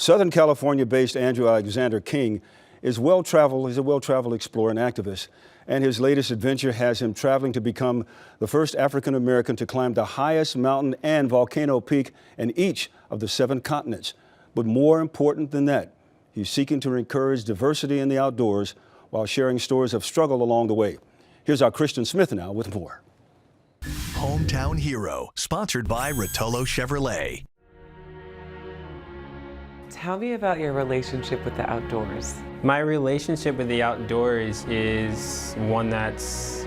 Southern California-based Andrew Alexander King is well-traveled. He's a well-traveled explorer and activist. And his latest adventure has him traveling to become the first African-American to climb the highest mountain and volcano peak in each of the 7 continents. But more important than that, he's seeking to encourage diversity in the outdoors while sharing stories of struggle along the way. Here's our Christian Smith now with more. Hometown Hero, sponsored by Rotolo Chevrolet. Tell me about your relationship with the outdoors. My relationship with the outdoors is one that's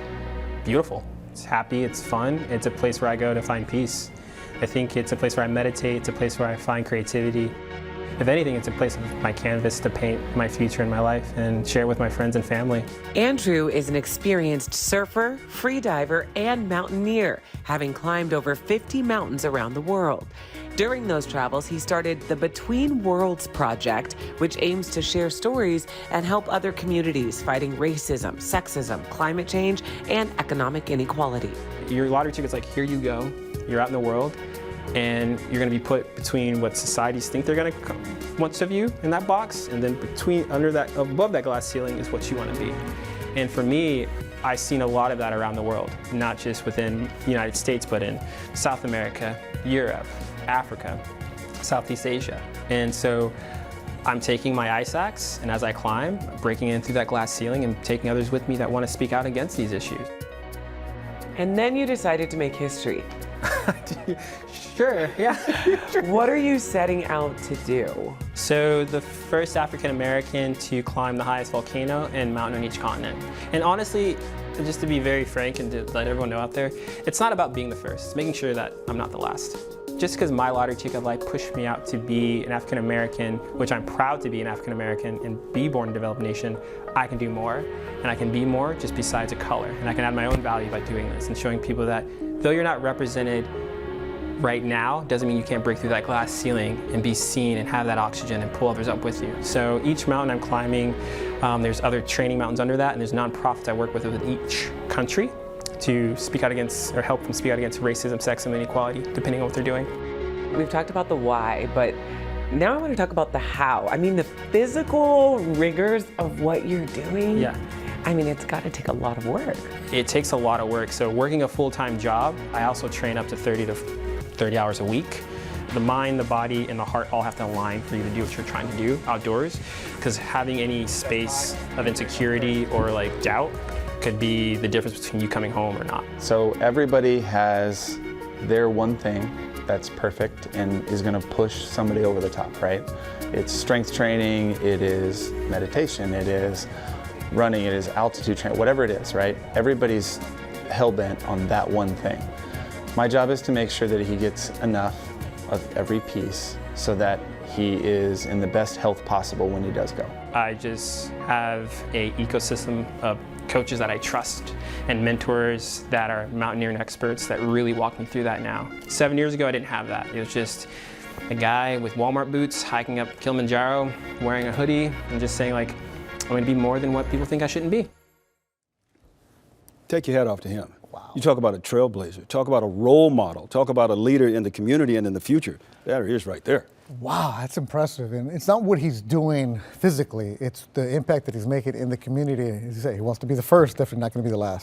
beautiful. It's happy, it's fun, it's a place where I go to find peace. I think it's a place where I meditate, it's a place where I find creativity. If anything, it's a place of my canvas to paint my future and my life and share with my friends and family. Andrew is an experienced surfer, freediver, and mountaineer, having climbed over 50 mountains around the world. During those travels, he started the Between Worlds Project, which aims to share stories and help other communities fighting racism, sexism, climate change, and economic inequality. Your lottery ticket's like, here you go, you're out in the world, and you're going to be put between what societies think they're going to want of you in that box, and then above that glass ceiling is what you want to be. And for me, I've seen a lot of that around the world, not just within the United States, but in South America, Europe, Africa, Southeast Asia. And so I'm taking my ice axe, and as I climb, breaking in through that glass ceiling and taking others with me that want to speak out against these issues. And then you decided to make history. Sure, yeah. What are you setting out to do? So the first African American to climb the highest volcano and mountain on each continent. And honestly, just to be very frank and to let everyone know out there, it's not about being the first. It's making sure that I'm not the last. Just because my lottery ticket of life pushed me out to be an African American, which I'm proud to be an African American and be born in a developed nation, I can do more. And I can be more just besides a color. And I can add my own value by doing this and showing people that though you're not represented right now, doesn't mean you can't break through that glass ceiling and be seen and have that oxygen and pull others up with you. So each mountain I'm climbing, there's other training mountains under that, and there's nonprofits I work with within each country to speak out against or help them speak out against racism, sexism, and inequality, depending on what they're doing. We've talked about the why, but now I want to talk about the how. I mean, the physical rigors of what you're doing. Yeah. I mean, it's got to take a lot of work. It takes a lot of work. So working a full-time job, I also train up to 30 hours a week. The mind, the body, and the heart all have to align for you to do what you're trying to do outdoors, because having any space of insecurity or like doubt could be the difference between you coming home or not. So everybody has their one thing that's perfect and is going to push somebody over the top, right? It's strength training, it is meditation, it is running, it is altitude training, whatever it is, right? Everybody's hell-bent on that one thing. My job is to make sure that he gets enough of every piece so that he is in the best health possible when he does go. I just have an ecosystem of coaches that I trust and mentors that are mountaineering experts that really walk me through that now. 7 years ago, I didn't have that. It was just a guy with Walmart boots hiking up Kilimanjaro, wearing a hoodie, and just saying like, I'm going to be more than what people think I shouldn't be. Take your hat off to him. Wow. You talk about a trailblazer, talk about a role model, talk about a leader in the community and in the future. There he is right there. Wow, that's impressive. And it's not what he's doing physically, it's the impact that he's making in the community. As you say, he wants to be the first, definitely not going to be the last.